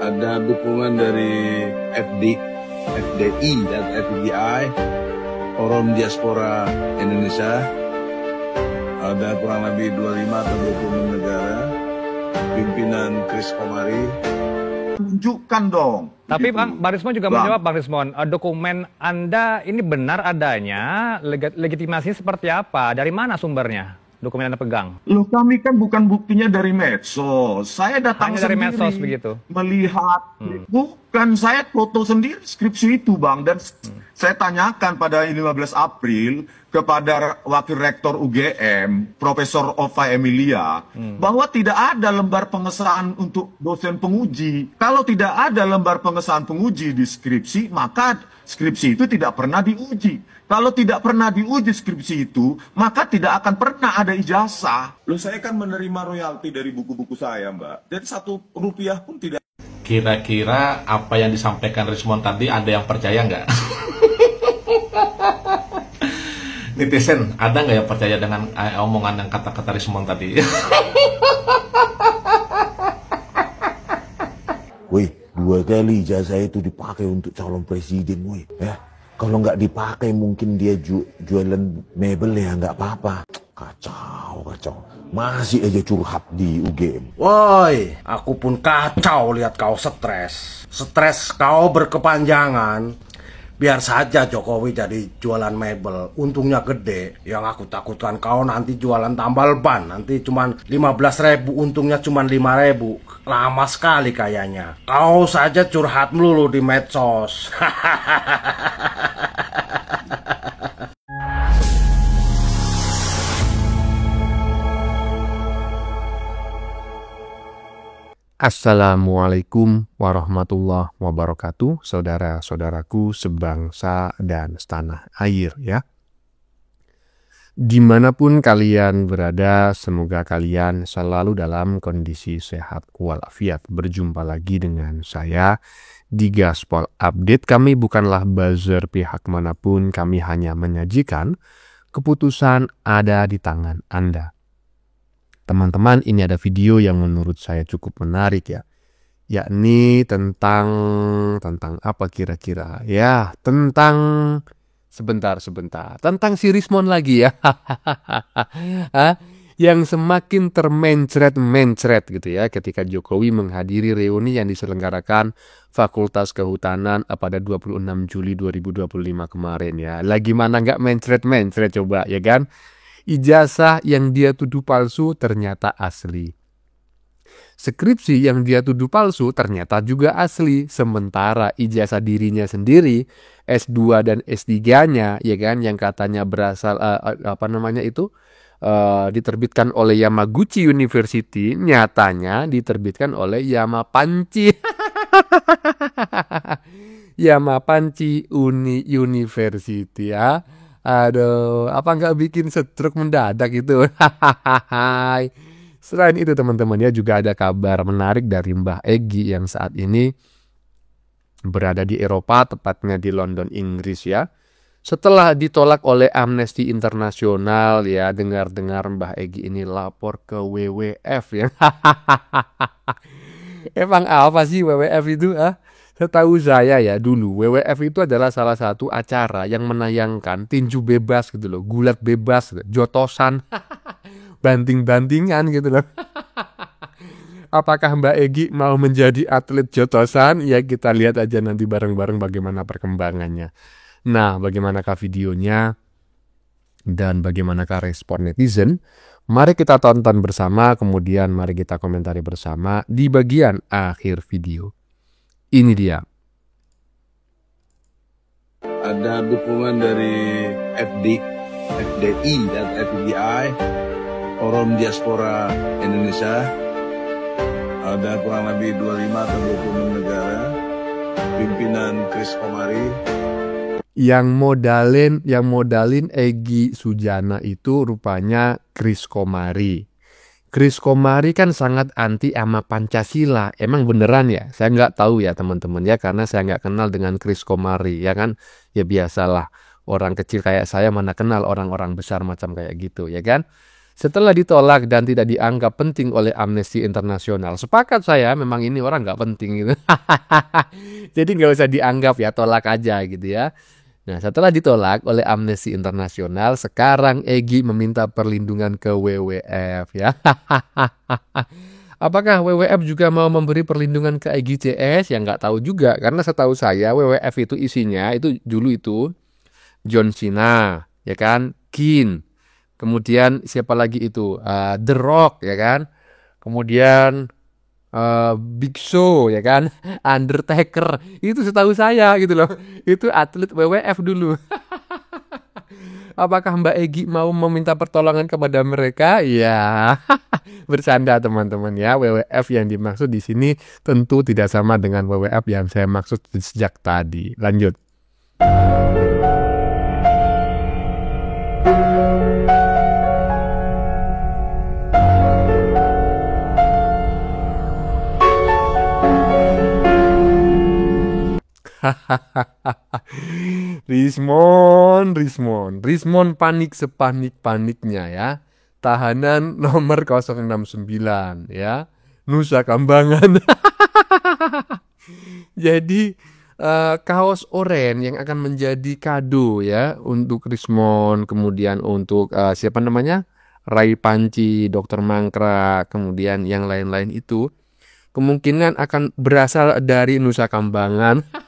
ada dukungan dari FDI dan FDI, Forum Diaspora Indonesia, ada kurang lebih 25 atau 26 negara, pimpinan Chris Komari. Tunjukkan dong. Tapi gitu. Bang Rismon juga menjawab, Bang Rismon, dokumen Anda ini benar adanya, legitimasinya seperti apa? Dari mana sumbernya? Dokumen Anda pegang? Loh, kami kan bukan buktinya dari medsos. Saya datang Hanya dari sendiri, medsos begitu? melihat. Bukan, saya foto sendiri skripsi itu, Bang. Dan saya tanyakan pada 15 April kepada Wakil Rektor UGM, Profesor Ova Emilia, bahwa tidak ada lembar pengesahan untuk dosen penguji. Kalau tidak ada lembar pengesahan penguji di skripsi, maka skripsi itu tidak pernah diuji. Kalau tidak pernah diuji skripsi itu, maka tidak akan pernah ada ijazah. Loh, saya kan menerima royalti dari buku-buku saya, Mbak. Dan 1 rupiah pun tidak. Kira-kira apa yang disampaikan Rismon tadi ada yang percaya nggak? Netizen, ada nggak yang percaya dengan omongan dan kata-kata Rismon tadi? Wih, 2 kali ijazah itu dipakai untuk calon presiden, wih. Ya, kalau nggak dipakai mungkin dia jualan mebel ya, nggak apa-apa. Kacau. Masih aja curhat di UGM. Woi, aku pun kacau lihat kau stres. Stres kau berkepanjangan. Biar saja Jokowi jadi jualan mebel, untungnya gede. Yang aku takutkan kau nanti jualan tambal ban, nanti cuman 15.000, untungnya cuman 5.000. Lama sekali kayaknya. Kau saja curhat melulu di medsos. Assalamualaikum warahmatullahi wabarakatuh, saudara-saudaraku sebangsa dan setanah air ya. Dimanapun kalian berada, semoga kalian selalu dalam kondisi sehat walafiat. Berjumpa lagi dengan saya di Gaspol Update. Kami bukanlah buzzer pihak manapun, kami hanya menyajikan keputusan ada di tangan Anda. Teman-teman, ini ada video yang menurut saya cukup menarik ya. Yakni tentang apa kira-kira? Ya, tentang sebentar. Tentang si Rismon lagi ya. Yang semakin termencret gitu ya ketika Jokowi menghadiri reuni yang diselenggarakan Fakultas Kehutanan pada 26 Juli 2025 kemarin ya. Lagi mana nggak mencret coba ya kan? Ijazah yang dia tuduh palsu ternyata asli. Skripsi yang dia tuduh palsu ternyata juga asli. Sementara ijazah dirinya sendiri, S2 dan S3-nya, ya kan, yang katanya berasal diterbitkan oleh Yamaguchi University, nyatanya diterbitkan oleh Yamapanci. Yamapanci University ya. Aduh, apa nggak bikin stroke mendadak itu? Selain itu teman-teman ya, juga ada kabar menarik dari Mbah Egy yang saat ini berada di Eropa, tepatnya di London, Inggris ya. Setelah ditolak oleh Amnesty International ya, dengar-dengar Mbah Egy ini lapor ke WWF ya. Emang apa sih WWF itu? Setahu saya ya, dulu WWF itu adalah salah satu acara yang menayangkan tinju bebas gitu loh, gulat bebas, jotosan, banting-bantingan gitu loh. Apakah Mbak Egy mau menjadi atlet jotosan? Ya kita lihat aja nanti bareng-bareng bagaimana perkembangannya. Nah, bagaimanakah videonya dan bagaimanakah respon netizen? Mari kita tonton bersama, kemudian mari kita komentari bersama di bagian akhir video. Ini dia. Ada dukungan dari FDI dan FDI, Forum Diaspora Indonesia, ada kurang lebih 25 atau 26 negara, pimpinan Chris Komari. Yang modalin Egy Sujana itu rupanya Chris Komari. Chris Komari kan sangat anti sama Pancasila. Emang beneran ya? Saya nggak tahu ya teman-teman ya, karena saya nggak kenal dengan Chris Komari ya kan. Ya biasalah, orang kecil kayak saya mana kenal orang-orang besar macam kayak gitu ya kan. setelah ditolak dan tidak dianggap penting oleh Amnesty Internasional. Sepakat saya, memang ini orang nggak penting gitu. Jadi nggak usah dianggap ya, tolak aja gitu ya. Nah, setelah ditolak oleh Amnesty Internasional, sekarang Egy meminta perlindungan ke WWF ya. Apakah WWF juga mau memberi perlindungan ke Egy CS? Ya nggak tahu juga, karena setahu saya WWF itu isinya itu dulu itu John Cena, ya kan, Keane, kemudian siapa lagi itu, The Rock, ya kan, kemudian Big Show, ya kan, Undertaker, itu setahu saya gitu loh, itu atlet WWF dulu. Apakah Mbak Egy mau meminta pertolongan kepada mereka? Ya, bercanda teman-teman ya. WWF yang dimaksud di sini tentu tidak sama dengan WWF yang saya maksud sejak tadi. Lanjut. Rismon panik sepanik-paniknya ya. Tahanan nomor 069 ya. Nusa Kambangan. Jadi kaos oranye yang akan menjadi kado ya untuk Rismon, kemudian untuk siapa namanya? Rai Panci, Dr. Mangkrak, kemudian yang lain-lain itu kemungkinan akan berasal dari Nusa Kambangan.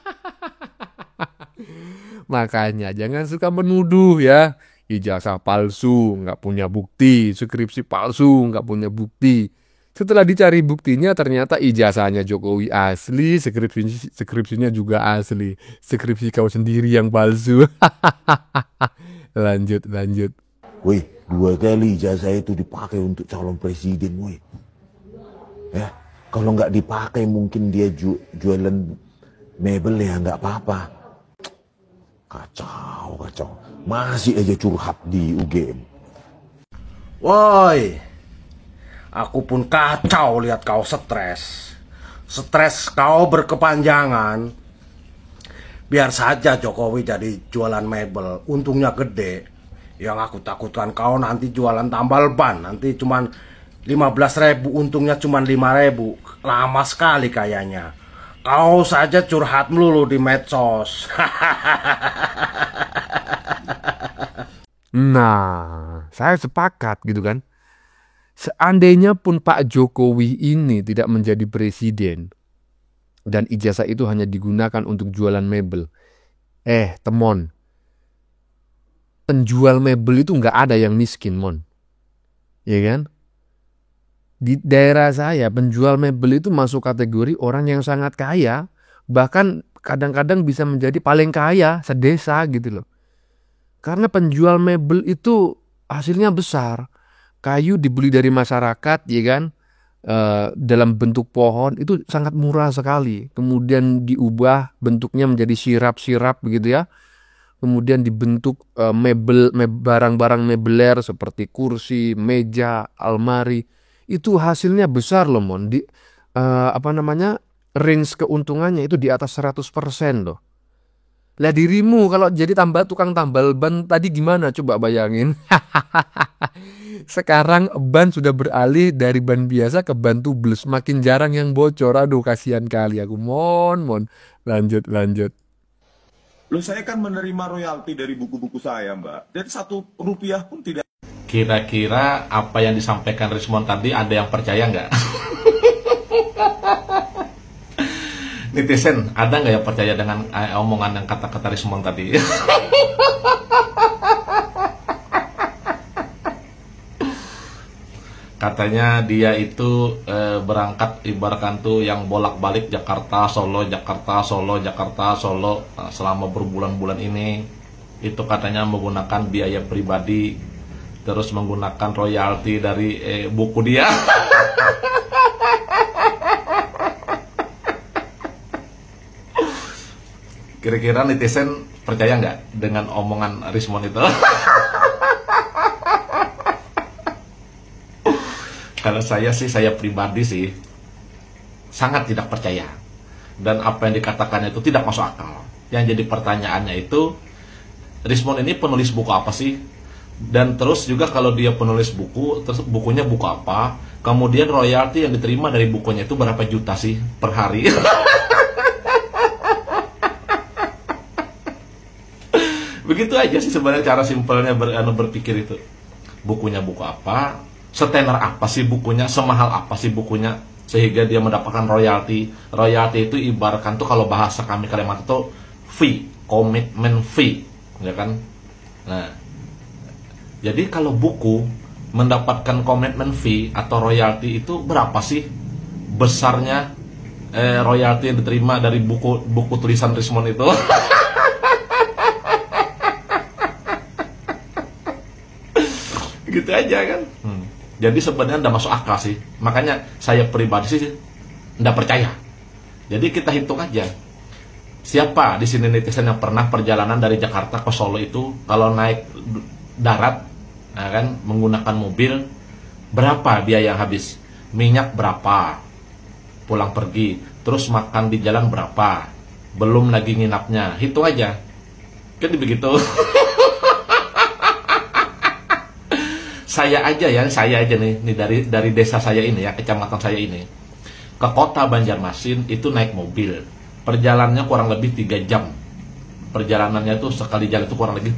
Makanya jangan suka menuduh ya. Ijazah palsu, nggak punya bukti. Skripsi palsu, nggak punya bukti. Setelah dicari buktinya ternyata ijazahnya Jokowi asli, skripsinya juga asli. Skripsi kau sendiri yang palsu. Lanjut. Woi, 2 kali ijazah itu dipakai untuk calon presiden, woi. Ya, kalau nggak dipakai mungkin dia jualan mebel ya nggak apa-apa. Kacau. Masih aja curhat di UGM. Woi, aku pun kacau lihat kau stres. Stres kau berkepanjangan. Biar saja Jokowi jadi jualan mebel, untungnya gede. Yang aku takutkan kau nanti jualan tambal ban, nanti cuman 15.000, untungnya cuman 5.000. Lama sekali kayaknya. Kau saja curhat melulu di medsos. Nah, saya sepakat gitu kan. Seandainya pun Pak Jokowi ini tidak menjadi presiden dan ijazah itu hanya digunakan untuk jualan mebel. Temon, penjual mebel itu nggak ada yang miskin, mon. Ya kan? Di daerah saya penjual mebel itu masuk kategori orang yang sangat kaya, bahkan kadang-kadang bisa menjadi paling kaya sedesa gitu loh. Karena penjual mebel itu hasilnya besar, kayu dibeli dari masyarakat, ya kan, dalam bentuk pohon itu sangat murah sekali. Kemudian diubah bentuknya menjadi sirap-sirap begitu ya. Kemudian dibentuk barang-barang mebeler seperti kursi, meja, almari. Itu hasilnya besar loh, mon. Range keuntungannya itu di atas 100% loh. Lah dirimu kalau jadi tukang tambal ban tadi gimana, coba bayangin. Sekarang ban sudah beralih dari ban biasa ke ban tubles, makin jarang yang bocor. Aduh, kasihan kali aku, mon. Lanjut. Loh, saya kan menerima royalti dari buku-buku saya, Mbak. Dan 1 rupiah pun tidak. Kira-kira apa yang disampaikan Rismon tadi ada yang percaya nggak? Netizen, ada nggak yang percaya dengan omongan yang kata-kata Rismon tadi? Katanya dia itu berangkat ibaratkan tuh yang bolak-balik Jakarta Solo selama berbulan-bulan ini. Itu katanya menggunakan biaya pribadi, terus menggunakan royalti dari buku dia. Kira-kira netizen percaya nggak dengan omongan Rismon itu? Kalau saya pribadi sih sangat tidak percaya. Dan apa yang dikatakannya itu tidak masuk akal. Yang jadi pertanyaannya itu, Rismon ini penulis buku apa sih? Dan terus juga kalau dia penulis buku, terus bukunya buku apa, kemudian royalti yang diterima dari bukunya itu berapa juta sih per hari. Begitu aja sih sebenarnya cara simpelnya berpikir itu. Bukunya buku apa, setenar apa sih bukunya, semahal apa sih bukunya, sehingga dia mendapatkan royalti. Royalti itu ibaratkan tuh kalau bahasa kami Kalimantan itu fee, commitment fee, ya kan? Nah, jadi kalau buku mendapatkan commitment fee atau royalti itu berapa sih besarnya royalti yang diterima dari buku tulisan Rismond itu? Gitu aja kan. Jadi sebenarnya tidak masuk akal sih. Makanya saya pribadi sih tidak percaya. Jadi kita hitung aja. Siapa di sini netizen yang pernah perjalanan dari Jakarta ke Solo itu kalau naik darat, nah kan, menggunakan mobil, berapa biaya yang habis? Minyak berapa? Pulang pergi, terus makan di jalan berapa? Belum lagi nginapnya. Hitung aja. Kan begitu. Saya aja nih dari desa saya ini ya, kecamatan saya ini ke kota Banjarmasin itu naik mobil, perjalanannya kurang lebih 3 jam. Perjalanannya itu sekali jalan itu kurang lebih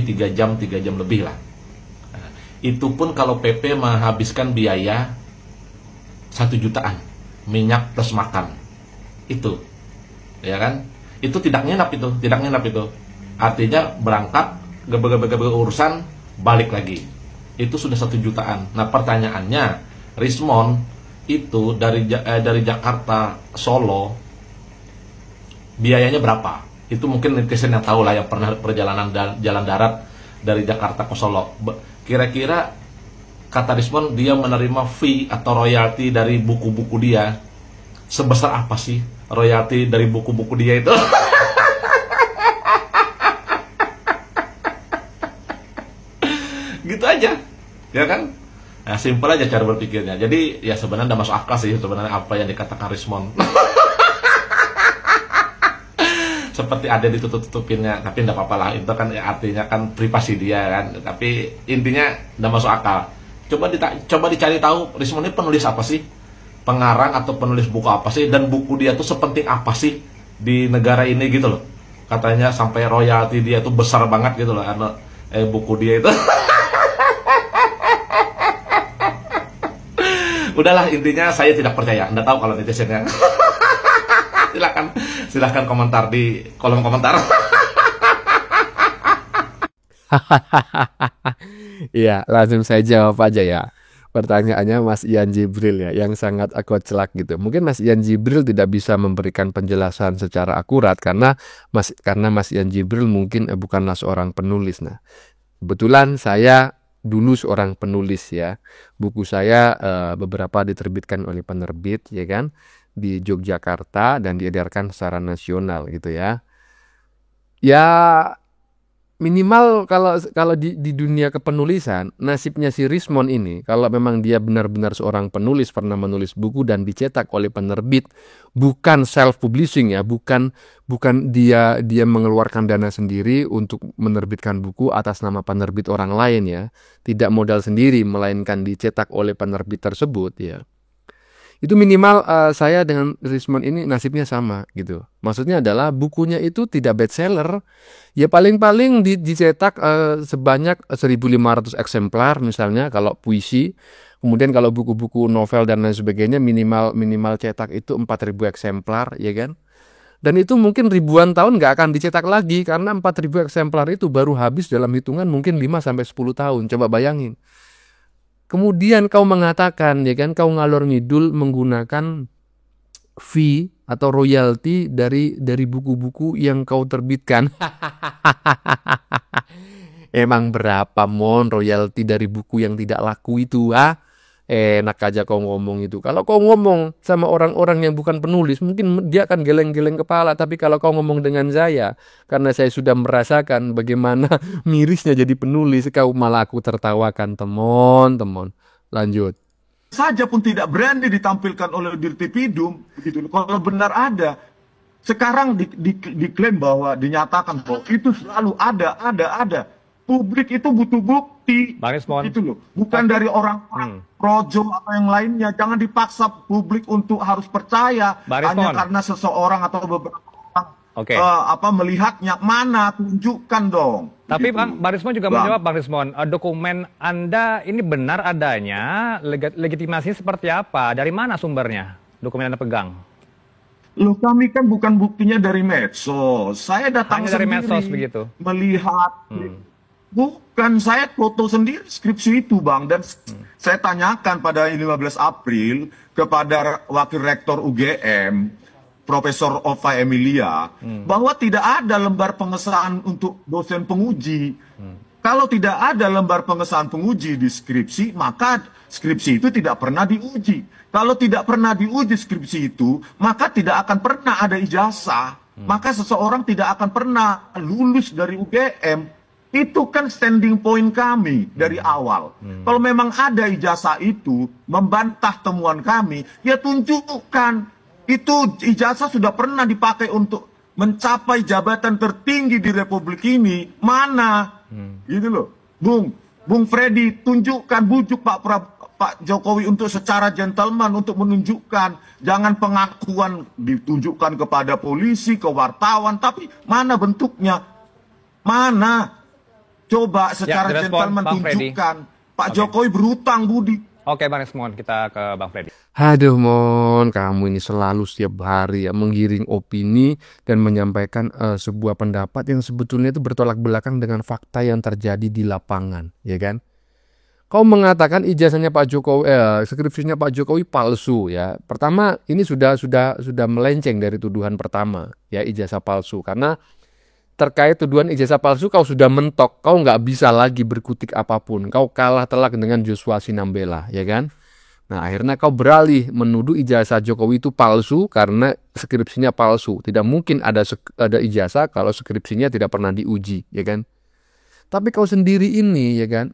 3 jam lebih lah. Nah, itu pun kalau PP menghabiskan biaya 1 jutaan minyak plus makan itu, ya kan? Itu tidak nginap itu. Artinya berangkat urusan balik lagi. Itu sudah 1 jutaan. Nah pertanyaannya, Rismond itu dari Jakarta Solo biayanya berapa? Itu mungkin netizen yang tahu lah, yang pernah perjalanan jalan darat dari Jakarta ke Solo. Kira-kira kata Rismond dia menerima fee atau royalti dari buku-buku dia sebesar apa sih royalti dari buku-buku dia itu? Gitu aja, ya kan? Nah, simpel aja cara berpikirnya. Jadi ya sebenarnya tidak masuk akal sih sebenarnya apa yang dikatakan Rismond. Seperti ada ditutup-tutupinnya, tapi tidak apa-apa lah. Itu kan ya, artinya kan privasi dia kan. Tapi intinya tidak masuk akal. Coba dicari tahu Rismond ini penulis apa sih? Pengarang atau penulis buku apa sih? Dan buku dia tuh sepenting apa sih di negara ini gitu loh. Katanya sampai royalti dia tuh besar banget gitu loh. Buku dia itu. Udahlah, intinya saya tidak percaya. Anda tahu kalau netizennya. Silahkan komentar di kolom komentar. Iya, langsung saya jawab aja ya. Pertanyaannya Mas Ian Jibril ya, yang sangat kocak gitu. Mungkin Mas Ian Jibril tidak bisa memberikan penjelasan secara akurat karena Mas Ian Jibril mungkin bukanlah seorang penulis. Nah, kebetulan saya dulu seorang penulis ya. Buku saya beberapa diterbitkan oleh penerbit ya kan di Yogyakarta dan diedarkan secara nasional gitu ya. Ya minimal kalau di dunia kepenulisan, nasibnya si Rismond ini kalau memang dia benar-benar seorang penulis, pernah menulis buku dan dicetak oleh penerbit, bukan self publishing ya, bukan dia mengeluarkan dana sendiri untuk menerbitkan buku atas nama penerbit orang lain ya, tidak modal sendiri melainkan dicetak oleh penerbit tersebut ya. Itu minimal saya dengan Rismond ini nasibnya sama gitu. Maksudnya adalah bukunya itu tidak bestseller. Ya paling-paling dicetak sebanyak 1.500 eksemplar misalnya kalau puisi. Kemudian kalau buku-buku novel dan lain sebagainya minimal cetak itu 4.000 eksemplar ya kan. Dan itu mungkin ribuan tahun nggak akan dicetak lagi karena 4.000 eksemplar itu baru habis dalam hitungan mungkin 5-10 tahun. Coba bayangin. Kemudian kau mengatakan ya kan, kau ngalor ngidul menggunakan fee atau royalti dari buku-buku yang kau terbitkan. Emang berapa royalti dari buku yang tidak laku itu Enak aja kau ngomong itu. Kalau kau ngomong sama orang-orang yang bukan penulis, mungkin dia akan geleng-geleng kepala. Tapi kalau kau ngomong dengan saya, karena saya sudah merasakan bagaimana mirisnya jadi penulis, kau malah aku tertawakan. Temon. Lanjut. Saja pun tidak berani ditampilkan oleh Dirtipidum, begitu. Kalau benar ada, sekarang diklaim bahwa dinyatakan bahwa itu selalu ada. Publik itu butuh bukti. Bang Rismon. Gitu loh. Bukan dari orang projo atau yang lainnya. Jangan dipaksa publik untuk harus percaya Bang hanya Rismon. karena seseorang atau beberapa orang Oke. melihatnya. Mana, tunjukkan dong. Tapi Gitu. Bang Rismon juga Bang. menjawab, Bang Rismon, dokumen Anda ini benar adanya, legitimasinya seperti apa? Dari mana sumbernya? Dokumen Anda pegang? Loh, kami kan bukan buktinya dari medsos. Saya datang Hanya dari sendiri medsos begitu? melihat. Bukan, saya foto sendiri skripsi itu, Bang. Dan saya tanyakan pada 15 April kepada Wakil Rektor UGM, Profesor Ova Emilia, bahwa tidak ada lembar pengesahan untuk dosen penguji. Kalau tidak ada lembar pengesahan penguji di skripsi, maka skripsi itu tidak pernah diuji. Kalau tidak pernah diuji skripsi itu, maka tidak akan pernah ada ijazah. Maka seseorang tidak akan pernah lulus dari UGM. Itu kan standing point kami dari awal. Kalau memang ada ijazah itu, membantah temuan kami, ya tunjukkan. Itu ijazah sudah pernah dipakai untuk mencapai jabatan tertinggi di Republik ini. Mana? Gitu loh. Bung Freddy, tunjukkan, bujuk Pak Jokowi untuk secara gentleman untuk menunjukkan. Jangan pengakuan ditunjukkan kepada polisi, ke wartawan. Tapi mana bentuknya? Mana? Coba secara direspon, gentleman Bang Freddy. tunjukkan. Pak Jokowi berhutang budi. Oke, Bang Rismon, kita ke Bang Freddy. Aduh Mon, kamu ini selalu setiap hari ya menggiring opini dan menyampaikan sebuah pendapat yang sebetulnya itu bertolak belakang dengan fakta yang terjadi di lapangan, ya kan? Kau mengatakan ijazahnya Pak Jokowi, skripsinya Pak Jokowi palsu ya. Pertama, ini sudah melenceng dari tuduhan pertama, ya ijazah palsu. Karena terkait tuduhan ijazah palsu kau sudah mentok, kau nggak bisa lagi berkutik apapun. Kau kalah telak dengan Joshua Sinambela, ya kan? Nah akhirnya kau beralih menuduh ijazah Jokowi itu palsu karena skripsinya palsu. Tidak mungkin ada ijazah kalau skripsinya tidak pernah diuji, ya kan? Tapi kau sendiri ini, ya kan?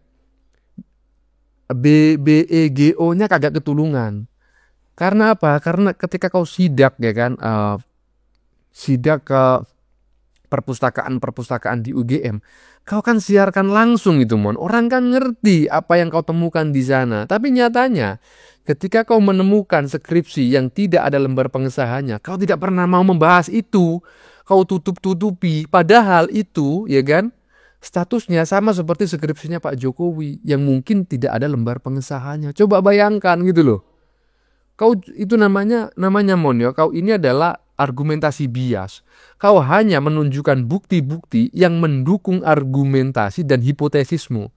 BEGO-nya kagak ketulungan. Karena apa? Karena ketika kau sidak, ya kan? Sidak ke perpustakaan di UGM, kau kan siarkan langsung itu Mon. Orang kan ngerti apa yang kau temukan di sana. Tapi nyatanya ketika kau menemukan skripsi yang tidak ada lembar pengesahannya, kau tidak pernah mau membahas itu. Kau tutup-tutupi. Padahal itu, ya kan, statusnya sama seperti skripsinya Pak Jokowi yang mungkin tidak ada lembar pengesahannya. Coba bayangkan gitu loh. Kau itu namanya Mon ya. Kau ini adalah argumentasi bias. Kau hanya menunjukkan bukti-bukti yang mendukung argumentasi dan hipotesismu.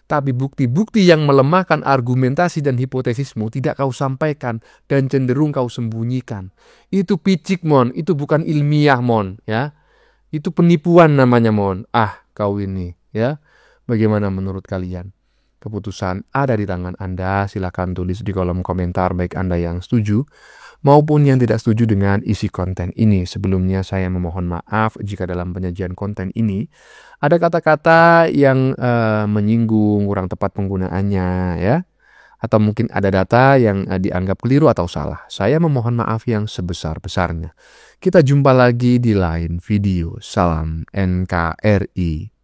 Tapi bukti-bukti yang melemahkan argumentasi dan hipotesismu tidak kau sampaikan dan cenderung kau sembunyikan. Itu picik Mon, itu bukan ilmiah Mon, ya. Itu penipuan namanya Mon. Kau ini, ya. Bagaimana menurut kalian? Keputusan ada di tangan Anda. Silakan tulis di kolom komentar baik Anda yang setuju maupun yang tidak setuju dengan isi konten ini. Sebelumnya saya memohon maaf jika dalam penyajian konten ini ada kata-kata yang menyinggung, kurang tepat penggunaannya, ya, atau mungkin ada data yang dianggap keliru atau salah. Saya memohon maaf yang sebesar-besarnya. Kita jumpa lagi di lain video. Salam NKRI.